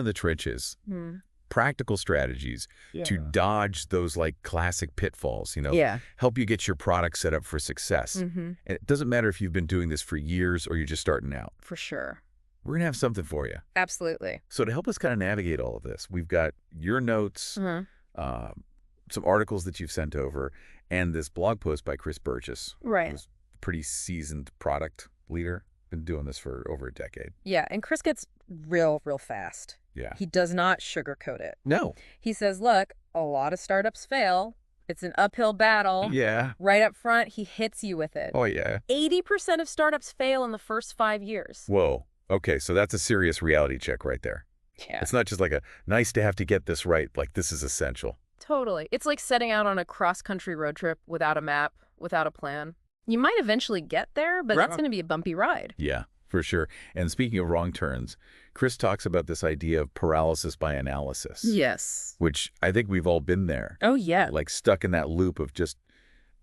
in the trenches, Hmm. practical strategies to Yeah. dodge those like classic pitfalls, Yeah. help you get your product set up for success. Mm-hmm. And it doesn't matter if you've been doing this for years or you're just starting out. For sure. We're going to have something for you. Absolutely. So to help us kind of navigate all of this, we've got your notes, Uh-huh. some articles that you've sent over, and this blog post by Chris Burgess, Right. who's a pretty seasoned product leader, been doing this for over a decade. Yeah, and Chris gets real fast. Yeah. He does not sugarcoat it. No. He says, look, a lot of startups fail. It's an uphill battle. Yeah. Right up front, he hits you with it. Oh, yeah. 80% of startups fail in the first 5 years. Whoa. Okay, so that's a serious reality check right there. Yeah. It's not just like a nice to have to get this right, like this is essential. Totally. It's like setting out on a cross-country road trip without a map, without a plan. You might eventually get there, but Right. it's going to be a bumpy ride. Yeah, for sure. And speaking of wrong turns, Chris talks about this idea of paralysis by analysis. Yes. Which I think we've all been there. Oh, yeah. Like stuck in that loop of just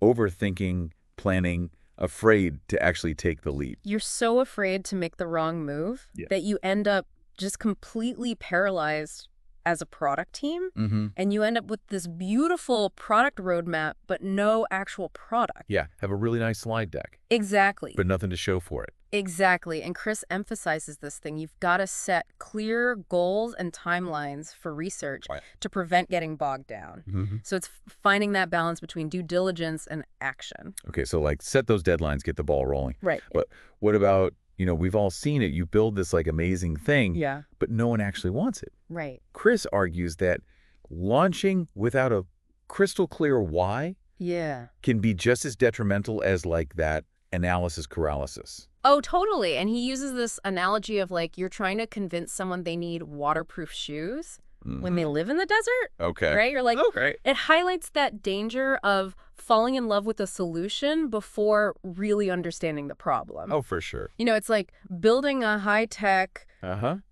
overthinking, planning, afraid to actually take the leap. You're so afraid to make the wrong move that you end up just completely paralyzed as a product team, and you end up with this beautiful product roadmap, but no actual product. Yeah, have a really nice slide deck, Exactly. but nothing to show for it. Exactly. And Chris emphasizes this thing. You've got to set clear goals and timelines for research Right. to prevent getting bogged down. So it's finding that balance between due diligence and action. Okay, so like set those deadlines, get the ball rolling. Right. But what about, we've all seen it. You build this like amazing thing, Yeah. but no one actually wants it. Right. Chris argues that launching without a crystal clear why Yeah. can be just as detrimental as like that analysis paralysis. Oh, totally. And he uses this analogy of like you're trying to convince someone they need waterproof shoes when they live in the desert. Okay. Right? You're like, Okay. it highlights that danger of falling in love with a solution before really understanding the problem. Oh, for sure. It's like building a high-tech,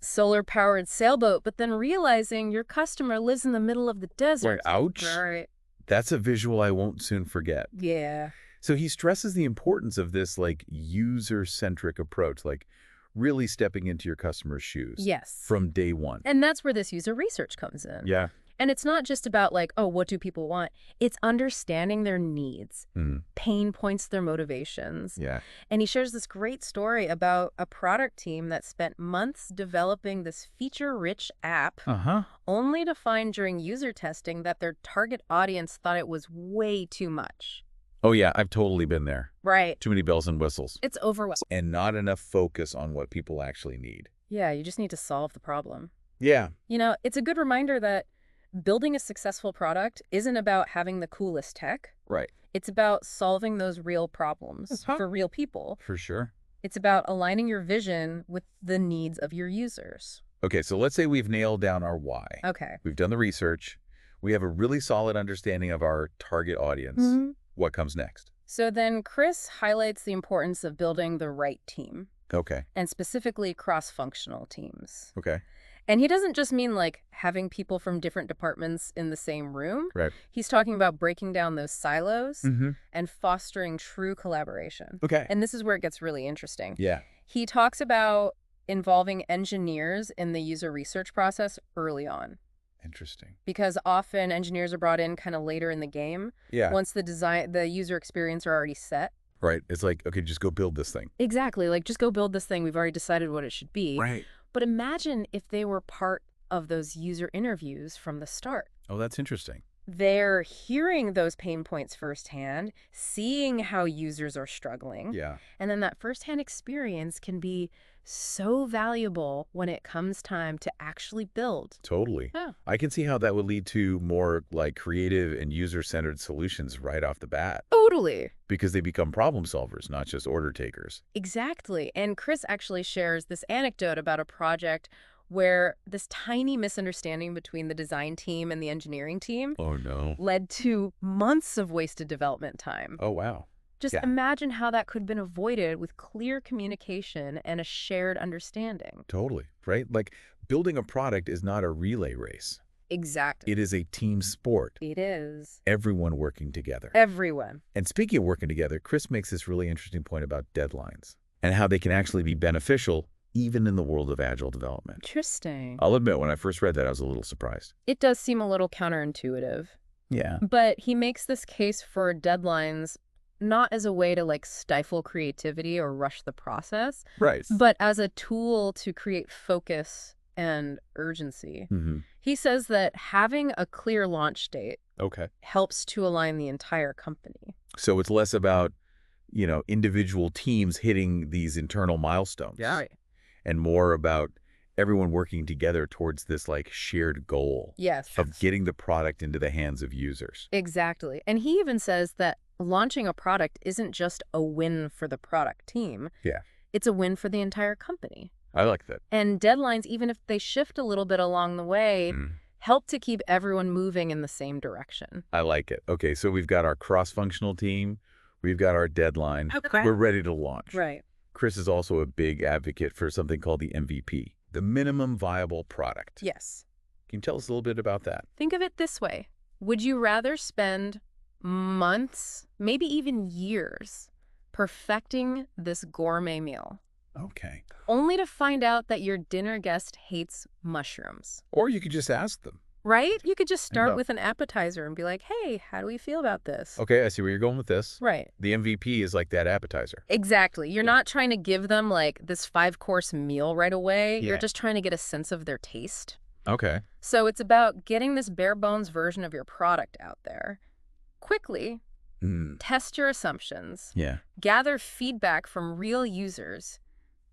solar-powered sailboat, but then realizing your customer lives in the middle of the desert. Right. Ouch. Right. That's a visual I won't soon forget. Yeah. So he stresses the importance of this like user-centric approach, like really stepping into your customer's shoes. Yes. From day one. And that's where this user research comes in. Yeah. And it's not just about like, oh, what do people want? It's understanding their needs, pain points, their motivations. Yeah. And he shares this great story about a product team that spent months developing this feature-rich app only to find during user testing that their target audience thought it was way too much. Oh, yeah. I've totally been there. Right. Too many bells and whistles. It's overwhelming. And not enough focus on what people actually need. Yeah, you just need to solve the problem. Yeah. It's a good reminder that building a successful product isn't about having the coolest tech. Right. It's about solving those real problems for real people. For sure. It's about aligning your vision with the needs of your users. Okay, so let's say we've nailed down our why. Okay. We've done the research. We have a really solid understanding of our target audience. What comes next? So then Chris highlights the importance of building the right team. Okay. And specifically cross-functional teams. Okay. And he doesn't just mean like having people from different departments in the same room. Right. He's talking about breaking down those silos and fostering true collaboration. Okay. And this is where it gets really interesting. Yeah. He talks about involving engineers in the user research process early on. Interesting. Because often engineers are brought in kind of later in the game. Yeah. Once the user experience are already set. Right. It's like, okay, just go build this thing. Exactly. Like, just go build this thing. We've already decided what it should be. Right. But imagine if they were part of those user interviews from the start. Oh, that's interesting. They're hearing those pain points firsthand, seeing how users are struggling. Yeah. And then that firsthand experience can be so valuable when it comes time to actually build. Totally. Yeah. I can see how that would lead to more like creative and user-centered solutions right off the bat. Totally. Because they become problem solvers, not just order takers. Exactly. And Chris actually shares this anecdote about a project where this tiny misunderstanding between the design team and the engineering team Oh, no. led to months of wasted development time. Oh, wow. Just imagine how that could have been avoided with clear communication and a shared understanding. Totally. Right? Like building a product is not a relay race. Exactly. It is a team sport. It is. Everyone working together. Everyone. And speaking of working together, Chris makes this really interesting point about deadlines and how they can actually be beneficial even in the world of agile development. Interesting. I'll admit, when I first read that, I was a little surprised. It does seem a little counterintuitive. Yeah. But he makes this case for deadlines not as a way to like stifle creativity or rush the process, Right. but as a tool to create focus and urgency. He says that having a clear launch date Okay. helps to align the entire company. So it's less about, individual teams hitting these internal milestones. Right. And more about everyone working together towards this like shared goal. Yes. Of getting the product into the hands of users. Exactly. And he even says that launching a product isn't just a win for the product team. Yeah. It's a win for the entire company. I like that. And deadlines, even if they shift a little bit along the way, help to keep everyone moving in the same direction. I like it. Okay, so we've got our cross-functional team. We've got our deadline. Okay. We're ready to launch. Right. Chris is also a big advocate for something called the MVP, the minimum viable product. Yes. Can you tell us a little bit about that? Think of it this way. Would you rather spend months, maybe even years, perfecting this gourmet meal, Okay. only to find out that your dinner guest hates mushrooms? Or you could just ask them. Right? You could just start know. with an appetizer and be like, hey, how do we feel about this? Okay, I see where you're going with this. Right. The MVP is like that appetizer. Exactly. You're not trying to give them like this 5-course meal right away. Yeah. You're just trying to get a sense of their taste. Okay. So it's about getting this bare bones version of your product out there quickly. Test your assumptions. Yeah. Gather feedback from real users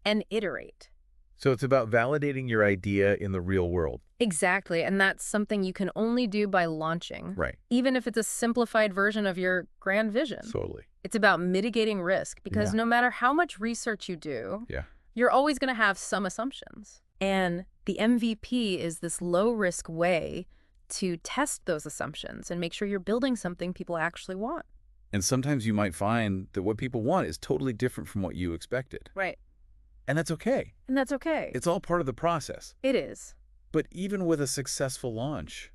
and iterate. So it's about validating your idea in the real world. Exactly. And that's something you can only do by launching. Right. Even if it's a simplified version of your grand vision. Totally. It's about mitigating risk because Yeah. no matter how much research you do, Yeah. you're always going to have some assumptions. And the MVP is this low-risk way to test those assumptions and make sure you're building something people actually want. And sometimes you might find that what people want is totally different from what you expected. Right. And that's okay. And that's okay. It's all part of the process. It is. But even with a successful launch,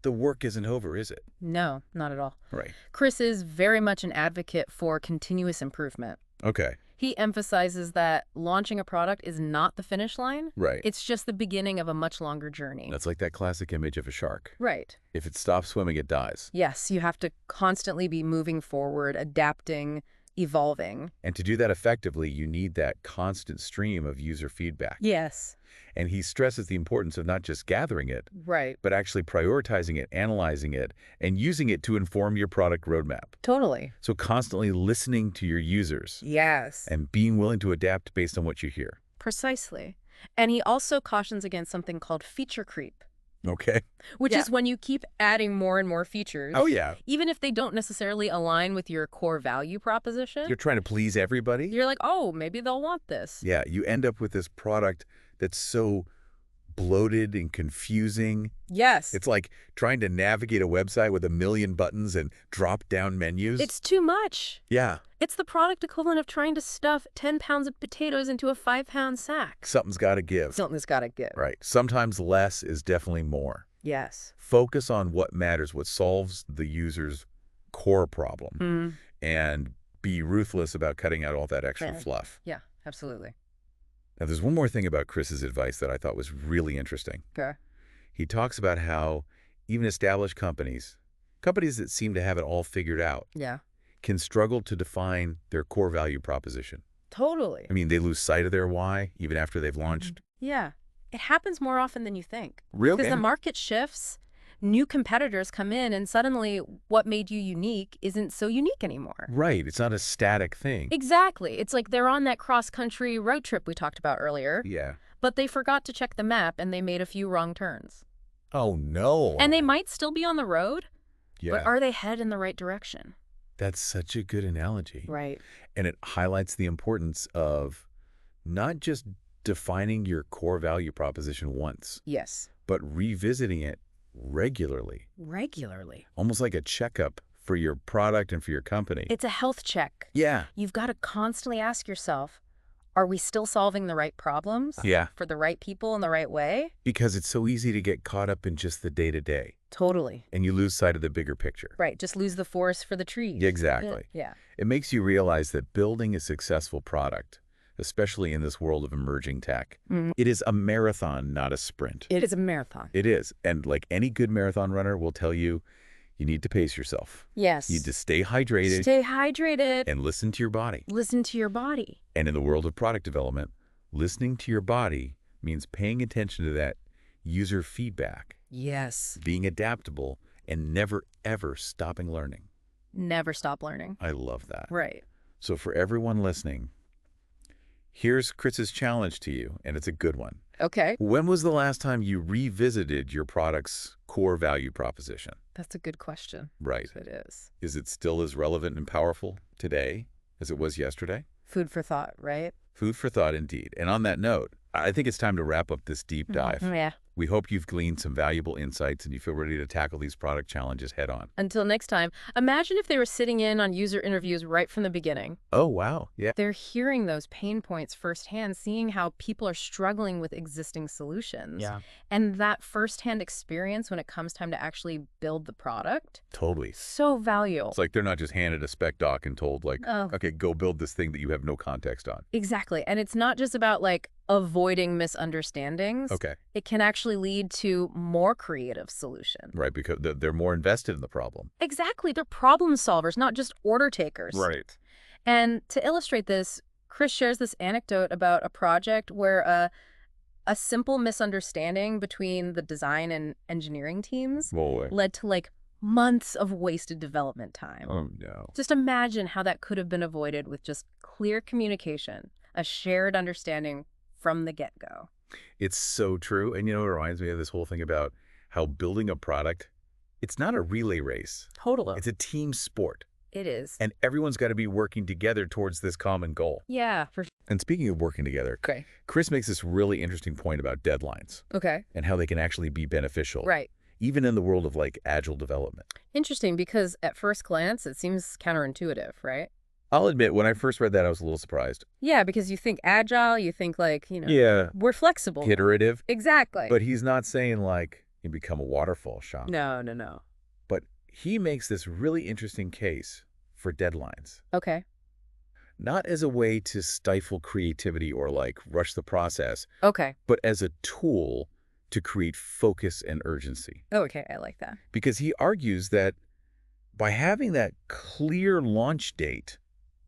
the work isn't over, is it? No, not at all. Right. Chris is very much an advocate for continuous improvement. Okay. He emphasizes that launching a product is not the finish line. Right. It's just the beginning of a much longer journey. That's like that classic image of a shark. Right. If it stops swimming, it dies. Yes, you have to constantly be moving forward, adapting, evolving. And to do that effectively, you need that constant stream of user feedback. Yes. And he stresses the importance of not just gathering it, Right. but actually prioritizing it, analyzing it, and using it to inform your product roadmap. Totally. So constantly listening to your users Yes. and being willing to adapt based on what you hear. Precisely. And he also cautions against something called feature creep, Okay. which is when you keep adding more and more features. Oh, yeah. Even if they don't necessarily align with your core value proposition. You're trying to please everybody. You're like, oh, maybe they'll want this. Yeah, you end up with this product that's so bloated and confusing. Yes. It's like trying to navigate a website with a million buttons and drop-down menus. It's too much. Yeah. It's the product equivalent of trying to stuff 10 pounds of potatoes into a 5-pound sack. Something's got to give. Something's got to give. Right. Sometimes less is definitely more. Yes. Focus on what matters, what solves the user's core problem, and be ruthless about cutting out all that extra fluff. Yeah, absolutely. Now, there's one more thing about Chris's advice that I thought was really interesting. Okay. He talks about how even established companies that seem to have it all figured out, Yeah. can struggle to define their core value proposition. Totally. I mean, they lose sight of their why even after they've launched. Yeah. It happens more often than you think. Really? Because the market shifts, new competitors come in, and suddenly what made you unique isn't so unique anymore. Right. It's not a static thing. Exactly. It's like they're on that cross-country road trip we talked about earlier, Yeah. but they forgot to check the map and they made a few wrong turns. Oh, no. And they might still be on the road, Yeah. but are they headed in the right direction? That's such a good analogy. Right. And it highlights the importance of not just defining your core value proposition once, Yes. but revisiting it regularly, Regularly. almost like a checkup for your product and for your company. It's a health check. Yeah. You've got to constantly ask yourself, are we still solving the right problems? Yeah. For the right people in the right way? Because it's so easy to get caught up in just the day-to-day, Totally. and you lose sight of the bigger picture. Right. Just lose the forest for the trees. Exactly. Yeah. It makes you realize that building a successful product, especially in this world of emerging tech. Mm. It is a marathon, not a sprint. It is a marathon. It is. And like any good marathon runner will tell you, you need to pace yourself. Yes. You need to stay hydrated. Stay hydrated. And listen to your body. Listen to your body. And in the world of product development, listening to your body means paying attention to that user feedback. Yes. Being adaptable and never, ever stopping learning. Never stop learning. I love that. Right. So for everyone listening, here's Chris's challenge to you, and it's a good one. Okay. When was the last time you revisited your product's core value proposition? That's a good question. Right. It is. Is it still as relevant and powerful today as it was yesterday? Food for thought, right? Food for thought indeed. And on that note, I think it's time to wrap up this deep dive. Yeah. We hope you've gleaned some valuable insights and you feel ready to tackle these product challenges head on. Until next time, imagine if they were sitting in on user interviews right from the beginning. Oh, wow. Yeah. They're hearing those pain points firsthand, seeing how people are struggling with existing solutions. Yeah. And that firsthand experience when it comes time to actually build the product. Totally. So valuable. It's like they're not just handed a spec doc and told like, Oh. okay, go build this thing that you have no context on. Exactly. And it's not just about like avoiding misunderstandings. Okay. It can actually lead to more creative solutions. Right, because they're more invested in the problem. Exactly. They're problem solvers, not just order takers. Right. And to illustrate this, Chris shares this anecdote about a project where a simple misunderstanding between the design and engineering teams led to like months of wasted development time. Oh, no. Just imagine how that could have been avoided with just clear communication, a shared understanding from the get-go. It's so true. And, you know, it reminds me of this whole thing about how building a product, it's not a relay race. Totally. It's a team sport. It is. And everyone's got to be working together towards this common goal. Yeah, for sure. And speaking of working together, Okay. Chris makes this really interesting point about deadlines Okay. and how they can actually be beneficial. Right. Even in the world of like agile development. Interesting, because at first glance, it seems counterintuitive, right? I'll admit, when I first read that, I was a little surprised. Yeah, because you think agile, you think like, Yeah. we're flexible. Iterative. Exactly. But he's not saying like you become a waterfall shop. No. But he makes this really interesting case for deadlines. Okay. Not as a way to stifle creativity or like rush the process, Okay. but as a tool to create focus and urgency. Oh, okay. I like that. Because he argues that by having that clear launch date,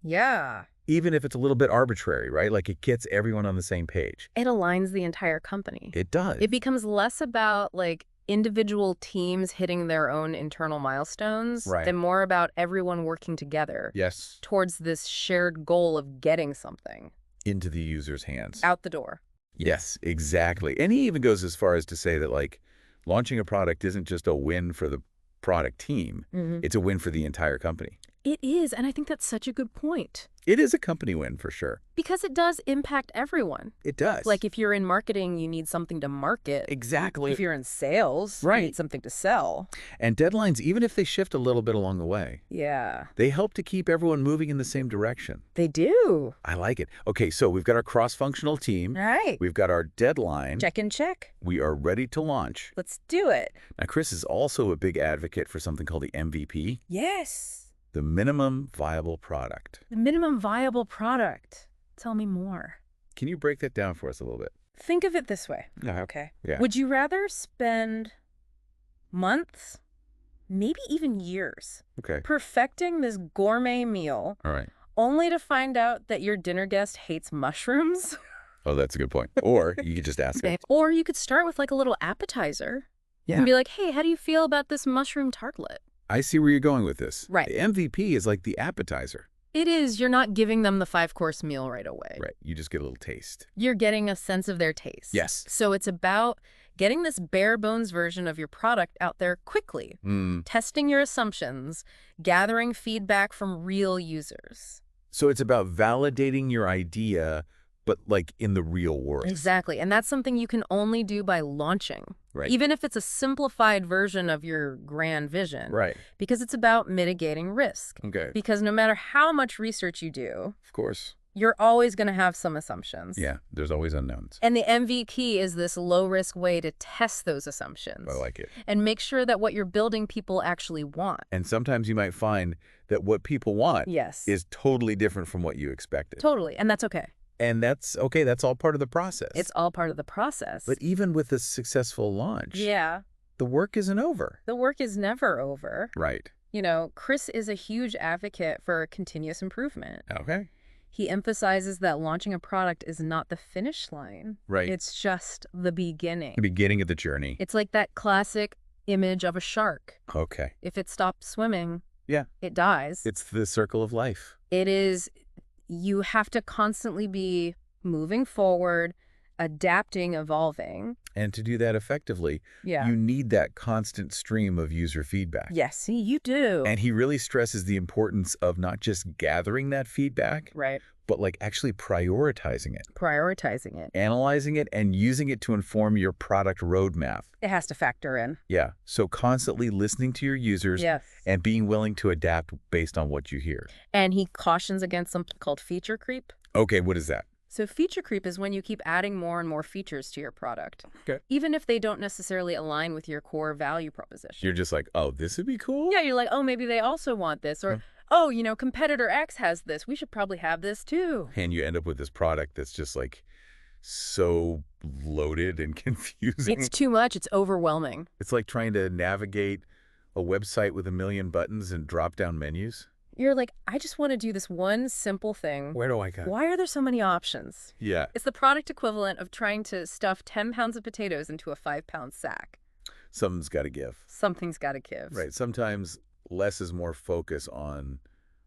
Yeah. even if it's a little bit arbitrary, right? Like it gets everyone on the same page. It aligns the entire company. It does. It becomes less about like individual teams hitting their own internal milestones Right. than more about everyone working together Yes. towards this shared goal of getting something Into the user's hands. out the door. Yes, exactly. And he even goes as far as to say that like launching a product isn't just a win for the product team. It's a win for the entire company. It is, and I think that's such a good point. It is a company win for sure. Because it does impact everyone. It does. Like if you're in marketing, you need something to market. Exactly. If you're in sales, Right. you need something to sell. And deadlines, even if they shift a little bit along the way, Yeah. they help to keep everyone moving in the same direction. They do. I like it. Okay, so we've got our cross-functional team. Right. We've got our deadline. Check and check. We are ready to launch. Let's do it. Now, Chris is also a big advocate for something called the MVP, Yes. the minimum viable product. The minimum viable product. Tell me more. Can you break that down for us a little bit? Think of it this way. Yeah. Okay. Yeah. Would you rather spend months, maybe even years, Okay. perfecting this gourmet meal All right. only to find out that your dinner guest hates mushrooms? Oh, that's a good point. Or you could just ask him. Or you could start with like a little appetizer and be like, hey, how do you feel about this mushroom tartlet? I see where you're going with this. Right. The MVP is like the appetizer. It is. You're not giving them the 5-course meal right away. Right. You just get a little taste. You're getting a sense of their taste. Yes. So it's about getting this bare bones version of your product out there quickly, testing your assumptions, gathering feedback from real users. So it's about validating your idea, but like in the real world. Exactly. And that's something you can only do by launching. Right. Even if it's a simplified version of your grand vision. Right. Because it's about mitigating risk. Okay. Because no matter how much research you do, Of course. you're always going to have some assumptions. Yeah. There's always unknowns. And the MVP is this low-risk way to test those assumptions. I like it. And make sure that what you're building people actually want. And sometimes you might find that what people want Yes. is totally different from what you expected. Totally. And that's okay. And that's okay. That's all part of the process. It's all part of the process. But even with a successful launch, yeah, the work isn't over. the work is never over. Right. Chris is a huge advocate for continuous improvement. Okay. He emphasizes that launching a product is not the finish line. Right. It's just the beginning. The beginning of the journey. It's like that classic image of a shark. Okay. If it stops swimming, Yeah. it dies. It's the circle of life. It is, you have to constantly be moving forward, adapting, evolving. And to do that effectively, Yeah. you need that constant stream of user feedback. Yes, see, you do. And he really stresses the importance of not just gathering that feedback, right. but like actually prioritizing it, Prioritizing it. analyzing it, and using it to inform your product roadmap. It has to factor in. Yeah. So constantly listening to your users Yes. and being willing to adapt based on what you hear. And he cautions against something called feature creep. Okay, what is that? So feature creep is when you keep adding more and more features to your product, Okay. even if they don't necessarily align with your core value proposition. You're just like, oh, this would be cool? Yeah, you're like, oh, maybe they also want this. Or, oh, competitor X has this. We should probably have this too. And you end up with this product that's just like so loaded and confusing. It's too much. It's overwhelming. It's like trying to navigate a website with a million buttons and drop-down menus. You're like, I just want to do this one simple thing. Where do I go? Why are there so many options? Yeah. It's the product equivalent of trying to stuff 10 pounds of potatoes into a 5-pound sack. Something's got to give. Something's got to give. Right. Sometimes less is more focus on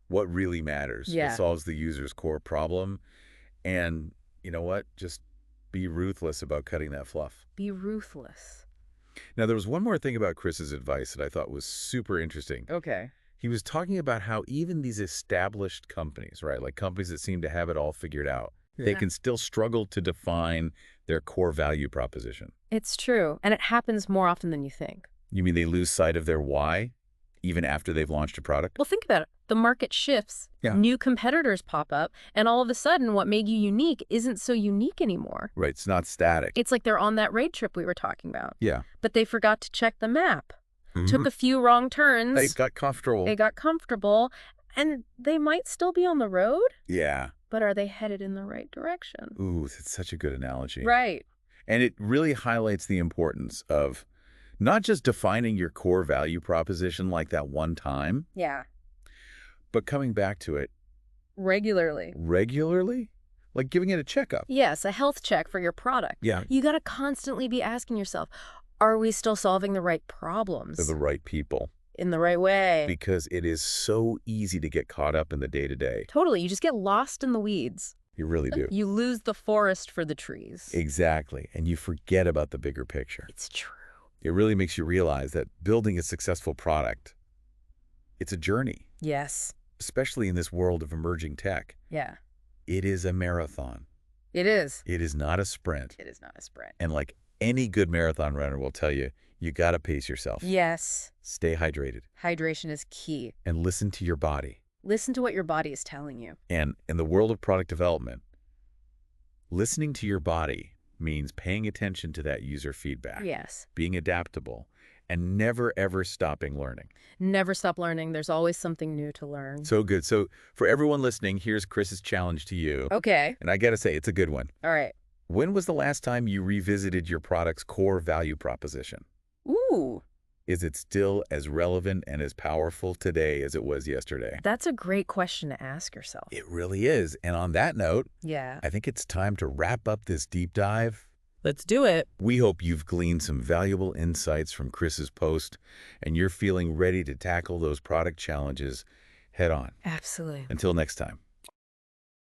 what really matters. Yeah. What solves the user's core problem. And you know what? Just be ruthless about cutting that fluff. Be ruthless. Now, there was one more thing about Chris's advice that I thought was super interesting. Okay. He was talking about how even these established companies, right, like companies that seem to have it all figured out, they can still struggle to define their core value proposition. It's true. And it happens more often than you think. You mean they lose sight of their why even after they've launched a product? Well, think about it. The market shifts. Yeah. New competitors pop up. And all of a sudden, what made you unique isn't so unique anymore. Right. It's not static. It's like they're on that raid trip we were talking about. Yeah. But they forgot to check the map. Took a few wrong turns. They got comfortable. They got comfortable. And they might still be on the road. Yeah. But are they headed in the right direction? Ooh, that's such a good analogy. Right. And it really highlights the importance of not just defining your core value proposition like that one time, Yeah. but coming back to it Regularly. regularly, like giving it a checkup. Yes, a health check for your product. Yeah. You got to constantly be asking yourself, are we still solving the right problems? They're the right people. In the right way. Because it is so easy to get caught up in the day-to-day. Totally. You just get lost in the weeds. You really do. You lose the forest for the trees. Exactly. And you forget about the bigger picture. It's true. It really makes you realize that building a successful product, it's a journey, Yes. especially in this world of emerging tech. Yeah. It is a marathon. It is. It is not a sprint. It is not a sprint. And like any good marathon runner will tell you, you got to pace yourself. Yes. Stay hydrated. Hydration is key. And listen to your body. Listen to what your body is telling you. And in the world of product development, listening to your body means paying attention to that user feedback. Yes. Being adaptable, and never, ever stopping learning. Never stop learning. There's always something new to learn. So good. So for everyone listening, here's Chris's challenge to you. Okay. And I got to say, it's a good one. All right. When was the last time you revisited your product's core value proposition? Ooh. Is it still as relevant and as powerful today as it was yesterday? That's a great question to ask yourself. It really is. And on that note, Yeah. I think it's time to wrap up this deep dive. Let's do it. We hope you've gleaned some valuable insights from Chris's post and you're feeling ready to tackle those product challenges head on. Absolutely. Until next time.